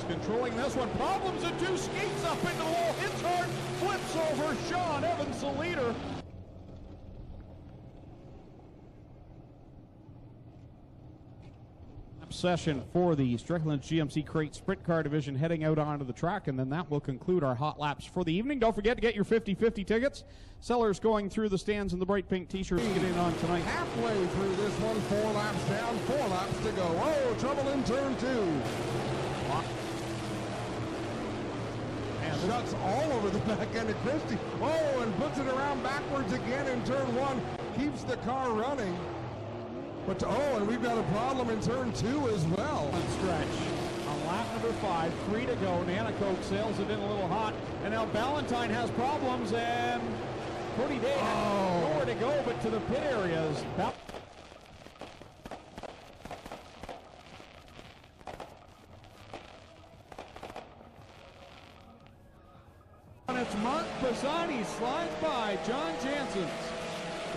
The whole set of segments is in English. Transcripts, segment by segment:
controlling this one. Problems at two, skates up into the wall, hits hard, flips over. Sean Evans, the leader. Session for the Strickland GMC Crate Sprint Car Division heading out onto the track, and then that will conclude our hot laps for the evening. Don't forget to get your 50-50 tickets. Sellers going through the stands in the bright pink t-shirts get in on tonight. Halfway through this one, 4 laps down, 4 laps to go. Oh, trouble in turn 2. And shuts all over the back end of Christie. Oh, and puts it around backwards again in turn 1. Keeps the car running. But and we've got a problem in turn 2 as well. Stretch on lap number 5, 3 to go. Nanacoke sails it in a little hot, and now Ballantyne has problems, and Cody Day has nowhere to go but to the pit areas. And it's Mark Pisani slides by John Jansen's.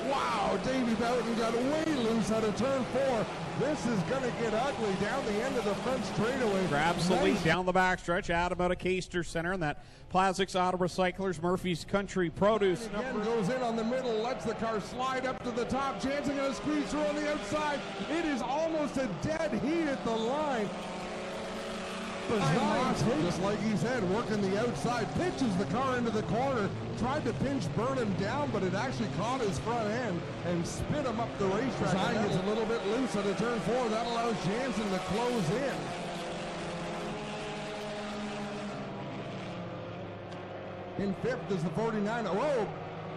Wow, Davey Boughton got way loose out of turn 4. This is going to get ugly down the end of the front straightaway. Grabs the lead down the backstretch. Adam out of Caster Center, and that Plastics Auto Recyclers, Murphy's Country Produce. Again goes in on the middle, lets the car slide up to the top. Jansen going to squeeze through on the outside. It is almost a dead heat at the line. Just like he said, working the outside, pitches the car into the corner, tried to pinch Burnham down, but it actually caught his front end and spit him up the racetrack. Design gets a little bit loose at a turn 4. That allows Jansen to close in 5th is the 49. Whoa,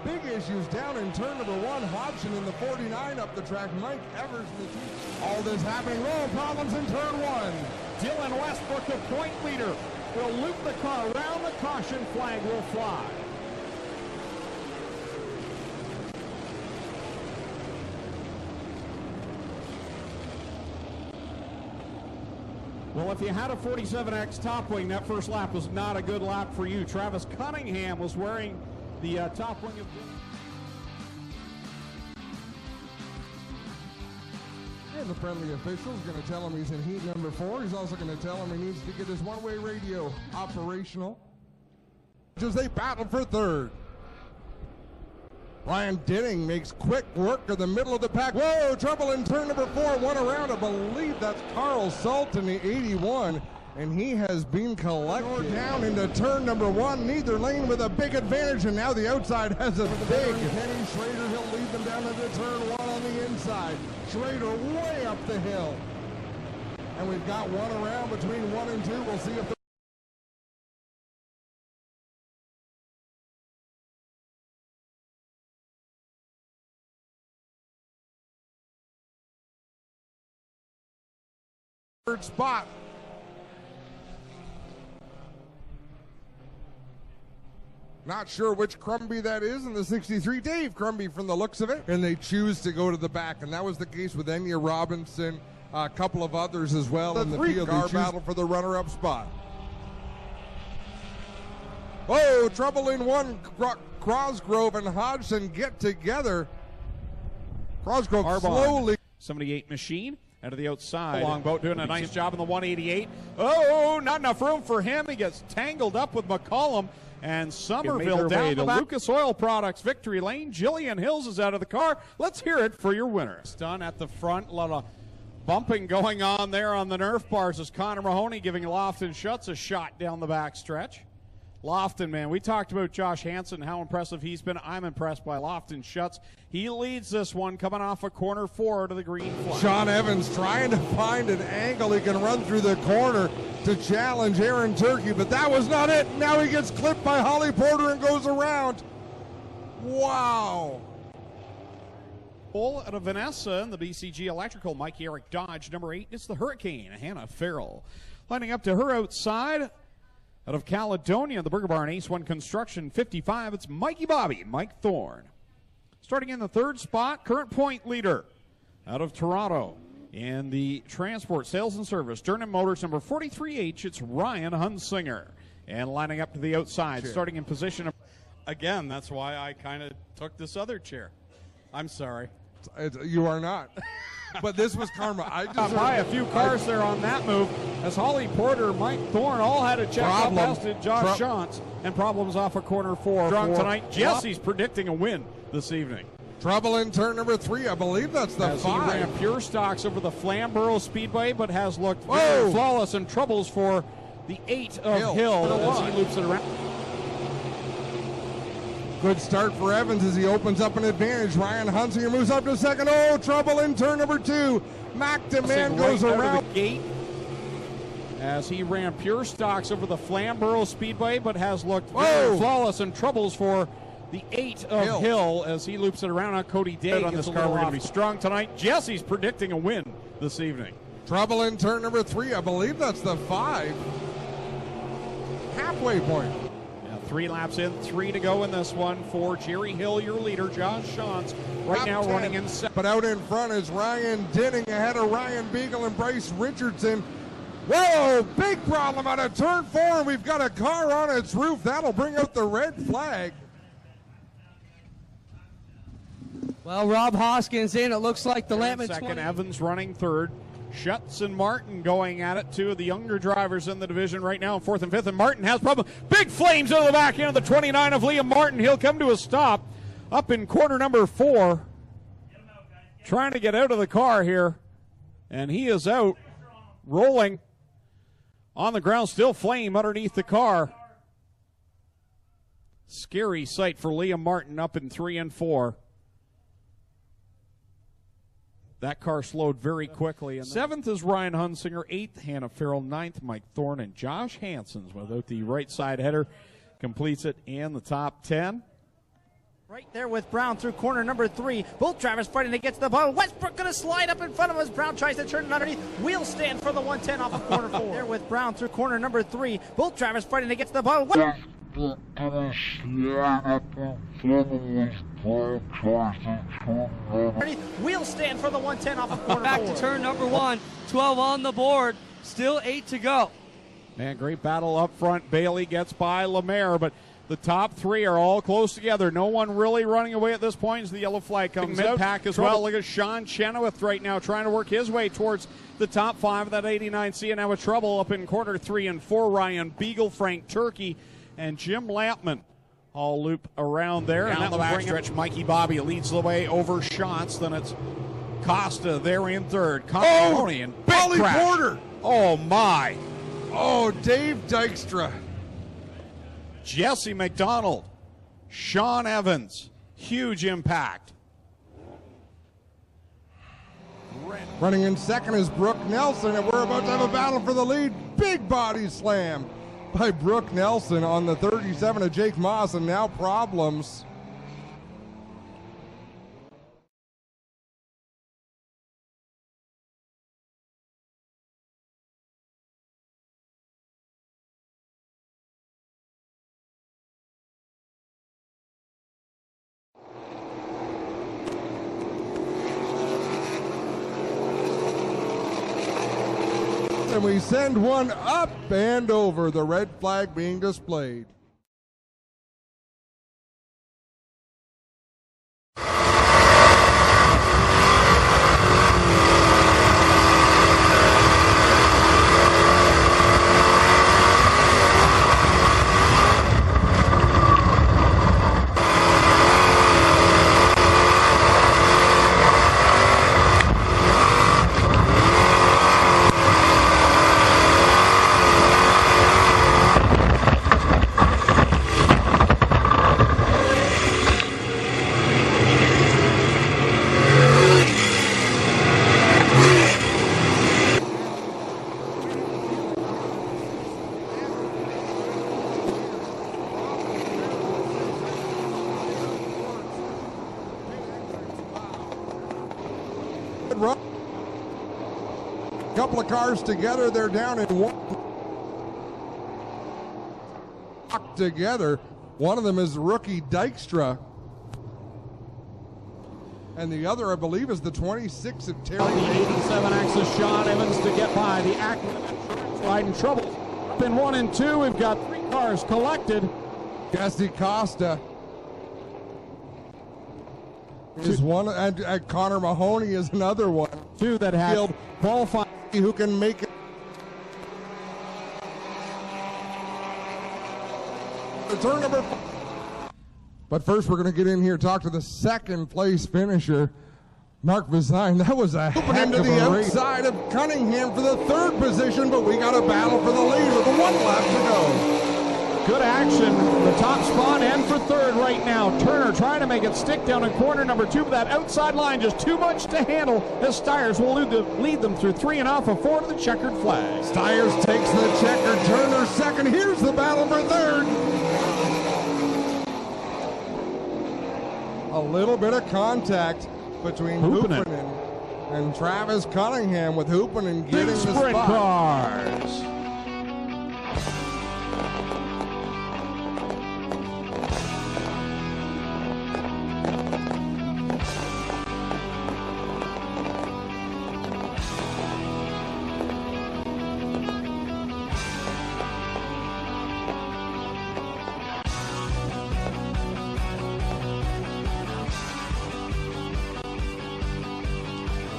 big issues down in turn number 1. Hodgson in the 49 up the track. Mike Evers in the 2. All this happening. Whoa, problems in turn 1. Dylan Westbrook, the point leader, will loop the car around. The caution flag will fly. Well, if you had a 47X top wing, that first lap was not a good lap for you. Travis Cunningham was wearing the top wing of... And the friendly official is going to tell him he's in heat number 4. He's also going to tell him he needs to get his one-way radio operational as they battle for 3rd. Ryan Denning makes quick work of the middle of the pack. Whoa, trouble in turn number 4. One around, I believe that's Carl Salt in the 81. And he has been collected. Down into turn number 1, neither lane with a big advantage, and now the outside has a big. Kenny Schrader, he'll lead them down into turn 1 on the inside. Schrader way up the hill. And we've got one around between 1 and 2. We'll see if the third spot. Not sure which Crumby that is in the 63. Dave Crumby from the looks of it. And they choose to go to the back. And that was the case with Enya Robinson, a couple of others as well in the field. Car battle for the runner-up spot. Oh, trouble in 1. Crosgrove and Hodgson get together. Crosgrove slowly. 78 machine. Out of the outside. Longboat doing a nice job in the 188. Oh, not enough room for him. He gets tangled up with McCollum. And Somerville down the back. Lucas Oil Products victory lane. Jillian Hills is out of the car. Let's hear it for your winner. Done at the front. A lot of bumping going on there on the Nerf bars as Connor Mahoney giving Lofton Schutz a shot down the back stretch. Lofton, man, we talked about Josh Hansen, how impressive he's been. I'm impressed by Lofton Schutz. He leads this one coming off a corner 4 to the green flag. Sean Evans trying to find an angle he can run through the corner to challenge Aaron Turkey, but that was not it. Now he gets clipped by Holly Porter and goes around. Wow. Out of Vanessa in the BCG Electrical. Mike Eric Dodge, number 8. It's the Hurricane, Hannah Farrell. Lining up to her outside. Out of Caledonia, the Burger Barn Ace 1 Construction 55, it's Mikey Bobby, Mike Thorne. Starting in the 3rd spot, current point leader out of Toronto in the Transport Sales and Service, Durham Motors number 43H, it's Ryan Hunsinger. And lining up to the outside, starting in position of... Again, that's why I kind of took this other chair. I'm sorry. You are not. but this was karma. I Got by a few cars there on that move, as Holly Porter, Mike Thorne all had a check up, as did Josh Shantz, and problems off of corner 4. Strong tonight. Jesse's predicting a win this evening. Trouble in turn number 3. I believe that's the 5. He ran pure stocks over the Flamborough Speedway, but has looked very flawless, and troubles for the 8 of Hill as he loops it around. Good start for Evans as he opens up an advantage. Ryan Hunsinger moves up to second. Oh, trouble in turn number 2. McDeman goes around the gate as he ran pure stocks over the Flamborough Speedway, but has looked very flawless, and troubles for the 8 of Hill as he loops it around on Cody Day. On this car, we're going to be strong tonight. Jesse's predicting a win this evening. Trouble in turn number 3. I believe that's the 5. Halfway point. 3 laps in, 3 to go in this one for Jerry Hill, your leader. Josh Shantz right now running in second. But out in front is Ryan Denning ahead of Ryan Beagle and Bryce Richardson. Whoa, big problem out of turn 4, and we've got a car on its roof. That'll bring out the red flag. Well, Rob Hoskins in. It looks like the Lampman second, Evans running third. Schutz and Martin going at it, 2 of the younger drivers in the division right now, 4th and 5th, and Martin has problem. Big flames out of the back end of the 29 of Liam Martin. He'll come to a stop up in corner number 4, trying to get out of the car here, and he is out, rolling on the ground, still flame underneath the car. Scary sight for Liam Martin up in 3 and 4. That car slowed very quickly. 7th is Ryan Hunsinger, 8th Hannah Farrell, 9th Mike Thorne, and Josh Hanson's without the right side header completes it in the top 10. Right there with Brown through corner number 3. Both drivers fighting to get to the bottom. Westbrook going to slide up in front of us. Brown tries to turn it underneath. Wheel stand for the 110 off of corner 4. There with Brown through corner number 3. Both drivers fighting to get to the bottom. Wheel stand for the 110 off of corner 4. Back to turn number 1. 12 on the board. Still 8 to go. Man, great battle up front. Bailey gets by Lemaire, but the top 3 are all close together. No one really running away at this point as the yellow flag comes out. Mid-pack as well. Look at Sean Chenoweth right now trying to work his way towards the top 5 of that 89 Seeya. Now with trouble up in quarter 3 and 4. Ryan Beagle, Frank Turkey, and Jim Lampman all loop around there. Down the back stretch, Mikey Bobby leads the way over Shantz. Then it's Costa there in third. Conti and big Holly crash. Porter. Oh, my. Oh, Dave Dykstra. Jesse McDonald. Sean Evans. Huge impact. Running in second is Brooke Nelson, and we're about to have a battle for the lead. Big body slam by Brooke Nelson on the 37 of Jake Moss, and now problems. And we send one up and over, the red flag being displayed. Couple of cars together, they're down in one together. One of them is rookie Dykstra, and the other, I believe, is the 26 of Terry. The 87 axis Sean Evans to get by. The Ackman slide in trouble. Up in 1 and 2, we've got 3 cars collected. Jesse Costa is one, and Connor Mahoney is another one. Two that had qualified who can make it. The turn number 4. But first, we're going to get in here, talk to the second place finisher, Mark Vizine. That was a heck into the outside of Cunningham for the third position, but we got a battle for the lead with 1 lap to go. Good action, the top spot and for third right now. Turner trying to make it stick down in corner number 2, but that outside line just too much to handle as Styres will lead them through 3.5 and 4 to the checkered flag. Styres takes the checker, Turner second. Here's the battle for third. A little bit of contact between Hoopinen and Travis Cunningham, with Hoopinen getting the sprint spot. Cars.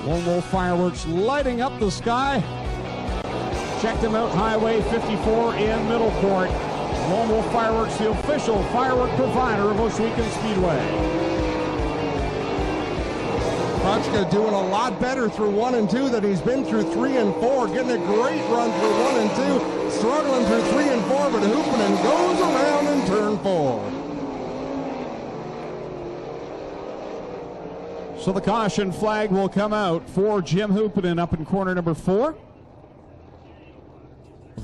Lone Wolf Fireworks lighting up the sky. Check them out, Highway 54 in Middleport. Lone Wolf Fireworks, the official firework provider of Ohsweken Speedway. Krutschka doing a lot better through 1 and 2 than he's been through 3 and 4. Getting a great run through 1 and 2. Struggling through 3 and 4, but Hoopinen goes around in turn 4. So the caution flag will come out for Jim Hoopinen up in corner number 4.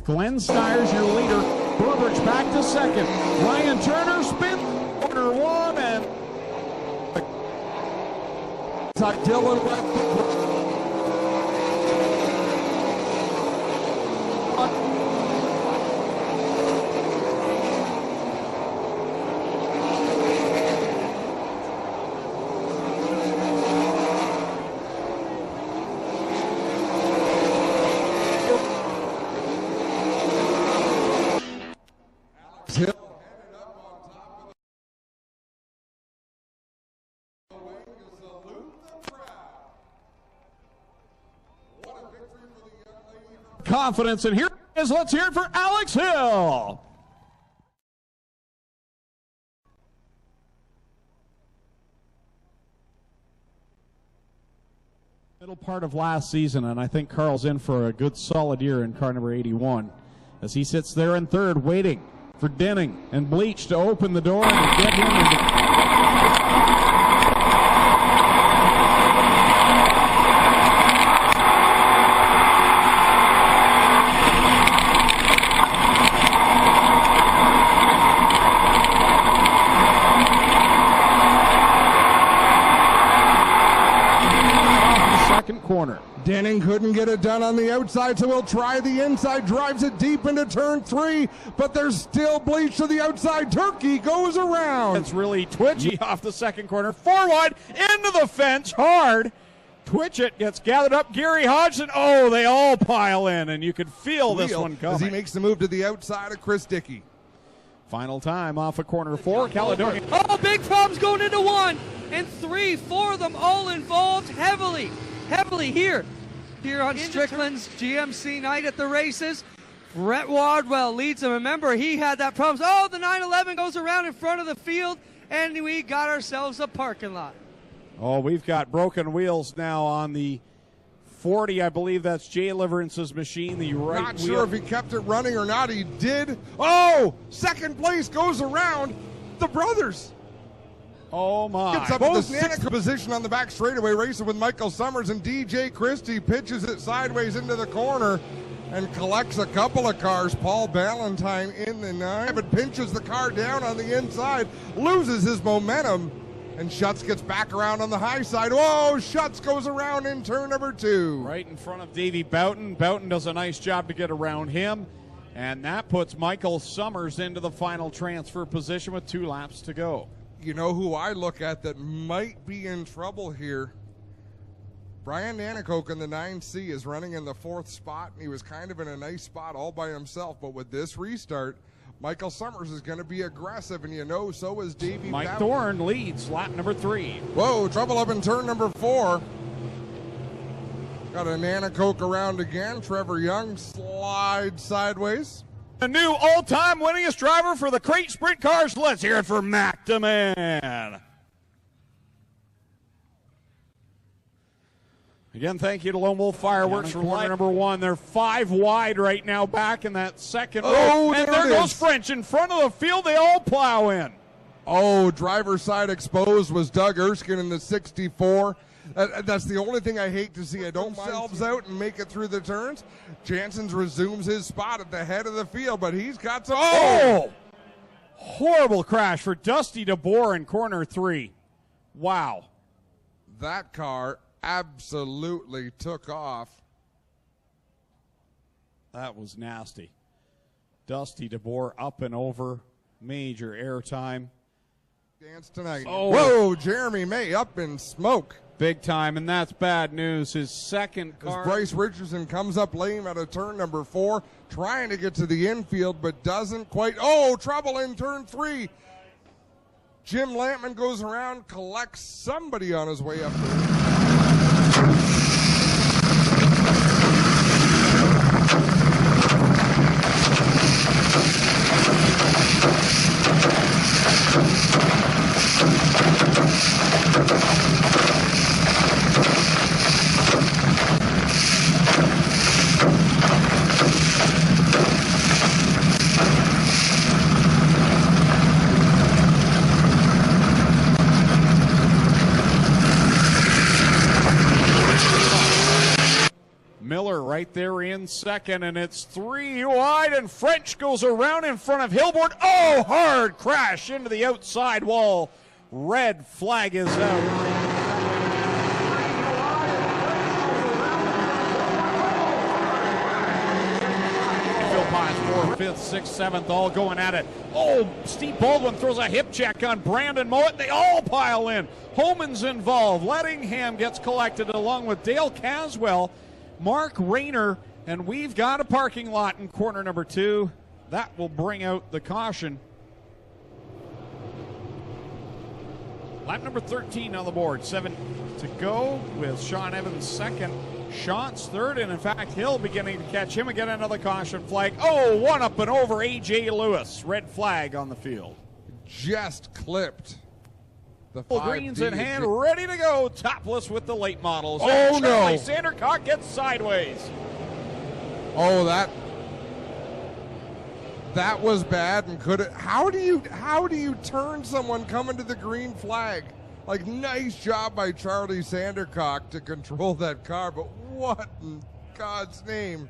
Glenn Styres, your leader. Burbridge back to second. Ryan Turner spins corner 1 and Dylan confidence, and here it is. Let's hear it for Alex Hill. Middle part of last season, and I think Carl's in for a good solid year in car number 81 as he sits there in third waiting for Denning and Bleach to open the door and get him into corner. Denning couldn't get it done on the outside, so he'll try the inside, drives it deep into turn 3, but there's still Bleach to the outside. Turkey goes around. It's really twitchy off the second corner. Forward into the fence hard. Twitchett gets gathered up. Gary Hodgson. Oh, they all pile in, and you could feel this one coming. As he makes the move to the outside of Chris Dickey. Final time off of corner 4. Caledonia. Oh, big problems going into 1 and 3. 4 of them all involved heavily here on Strickland's GMC night at the races. Brett Wardwell leads him. Remember, he had that problem. Oh, the 911 goes around in front of the field, and we got ourselves a parking lot. Oh, we've got broken wheels now on the 40. I believe that's Jay Liverance's machine. The right Not wheel. sure if he kept it running or not. He did. Oh, second place goes around the brothers. Oh, my. Gets up in the 6th position on the back straightaway, racing with Michael Summers, and DJ Christie pitches it sideways into the corner and collects a couple of cars. Paul Ballantyne in the 9, but pinches the car down on the inside, loses his momentum, and Schutz gets back around on the high side. Whoa, Schutz goes around in turn number 2. Right in front of Davey Boughton. Boughton does a nice job to get around him, and that puts Michael Summers into the final transfer position with 2 laps to go. You know who I look at that might be in trouble here? Brian Nanakoke in the 9C is running in the 4th spot, and he was kind of in a nice spot all by himself, but with this restart, Michael Summers is going to be aggressive, and you know, so is Davey. Mike Thorne leads lap number 3. Whoa, trouble up in turn number 4. Got a Nana Coke around again. Trevor Young slides sideways. The new all-time winningest driver for the Crate Sprint Cars. Let's hear it for Mac DeMann. Again, thank you to Lone Wolf Fireworks for corner number 1. They're 5 wide right now, back in that second row. And there goes French in front of the field. They all plow in. Oh, driver's side exposed was Doug Erskine in the 64. That's the only thing I hate to see. I don't themselves out and make it through the turns. Jansen's resumes his spot at the head of the field, but he's got some. Oh! Horrible crash for Dusty DeBoer in corner 3. Wow. That car absolutely took off. That was nasty. Dusty DeBoer up and over. Major airtime. Dance tonight. Oh. Whoa, Jeremy May up in smoke. Big time, and that's bad news. His second car. As Bryce Richardson comes up lame out of turn number 4, trying to get to the infield, but doesn't quite. Oh, trouble in turn 3. Jim Lampman goes around, collects somebody on his way up there. Miller right there in second, and it's 3 wide, and French goes around in front of Hilborn. Oh, hard crash into the outside wall. Red flag is out. Phil Pines, 4th, 5th, 6th, 7th, all going at it. Oh, Steve Baldwin throws a hip check on Brandon Mowat. They all pile in. Holman's involved. Lettingham gets collected along with Dale Caswell, Mark Rayner, and we've got a parking lot in corner number 2. That will bring out the caution. Lap number 13 on the board. 7 to go with Sean Evans second. Shots third, and in fact, Hill beginning to catch him again. Another caution flag. Oh, one up and over A.J. Lewis. Red flag on the field. Just clipped. The greens in hand, ready to go. Topless with the late models. Oh, no. Sandercock gets sideways. Oh, that was bad. And could it? How do you turn someone coming to the green flag? Like, nice job by Charlie Sandercock to control that car, but what in God's name?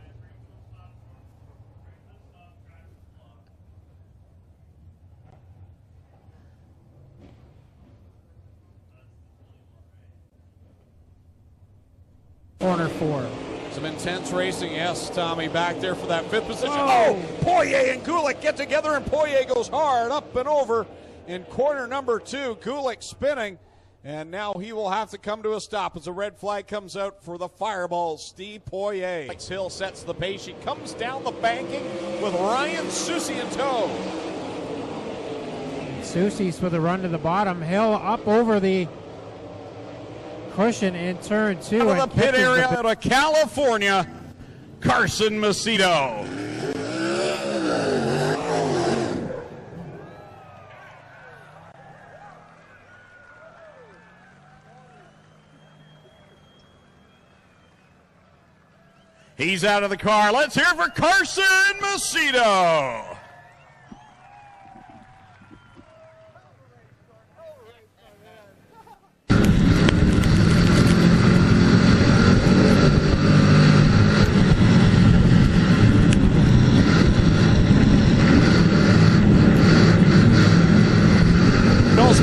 Corner 4. Some intense racing, yes, Tommy, back there for that 5th position. Oh, Poirier and Gulick get together, and Poirier goes hard up and over in corner number 2. Gulick spinning, and now he will have to come to a stop as a red flag comes out for the Fireball. Steve Poirier. Hill sets the pace. She comes down the banking with Ryan Susi in tow. Susi's with a run to the bottom. Hill up over the cushion in turn 2. Out of the pit area out of California, Carson Macedo. He's out of the car. Let's hear it for Carson Macedo.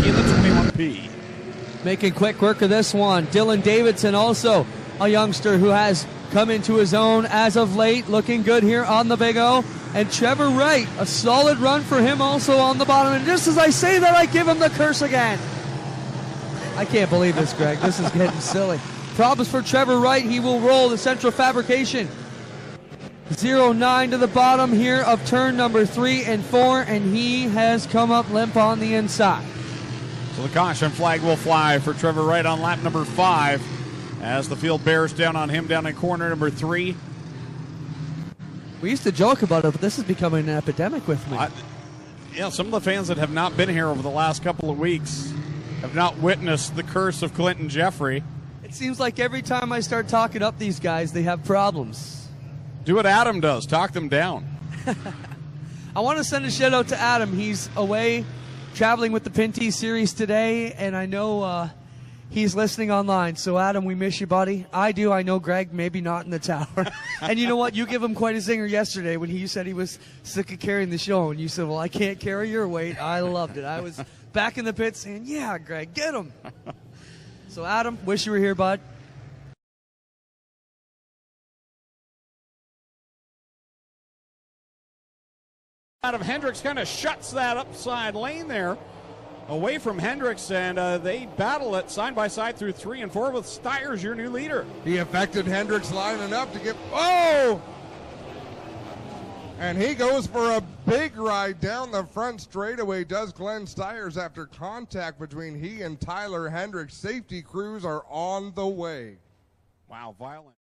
In the 21P. Making quick work of this one. Dylan Davidson, also a youngster who has come into his own as of late, looking good here on the Big O. And Trevor Wright, a solid run for him also on the bottom. And just as I say that, I give him the curse again. I can't believe this, Greg. This is getting silly. Problems for Trevor Wright. He will roll the Central Fabrication. 09 to the bottom here of turn number 3 and 4, and he has come up limp on the inside. So the caution flag will fly for Trevor Wright on lap number 5 as the field bears down on him down in corner number 3. We used to joke about it, but this is becoming an epidemic with me. Yeah, some of the fans that have not been here over the last couple of weeks have not witnessed the curse of Clinton Jeffrey. It seems like every time I start talking up these guys, they have problems. Do what Adam does, talk them down. I want to send a shout out to Adam. He's away traveling with the Pinty series today, and I know he's listening online. So Adam, we miss you, buddy. I do. I know Greg, maybe not in the tower. And you know what? You give him quite a zinger yesterday when he said he was sick of carrying the show, and you said, well, I can't carry your weight. I loved it. I was back in the pit saying, yeah, Greg, get him. So Adam, wish you were here, bud. Out of Hendricks kind of shuts that upside lane there away from Hendricks, and they battle it side by side through 3 and 4 with Styres, your new leader. He affected Hendricks lining up to get, oh! And he goes for a big ride down the front straightaway, does Glenn Styres, after contact between he and Tyler Hendricks. Safety crews are on the way. Wow, violent.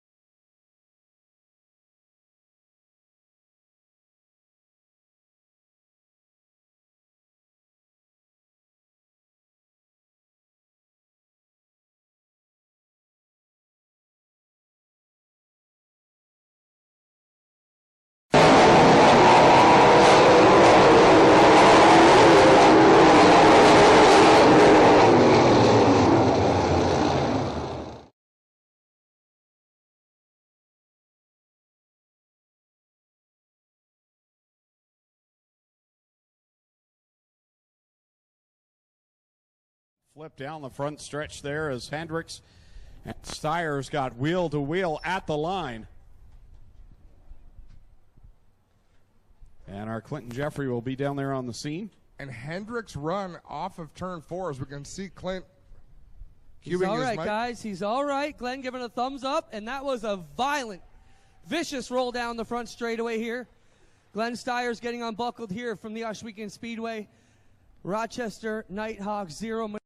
Flip down the front stretch there as Hendricks and Styres got wheel to wheel at the line. And our Clinton Jeffrey will be down there on the scene. And Hendricks run off of turn 4, as we can see Clint. He's all right, guys. He's all right. Glenn giving a thumbs up, and that was a violent, vicious roll down the front straightaway here. Glenn Styres getting unbuckled here from the Ohsweken Speedway. Rochester Nighthawks 0.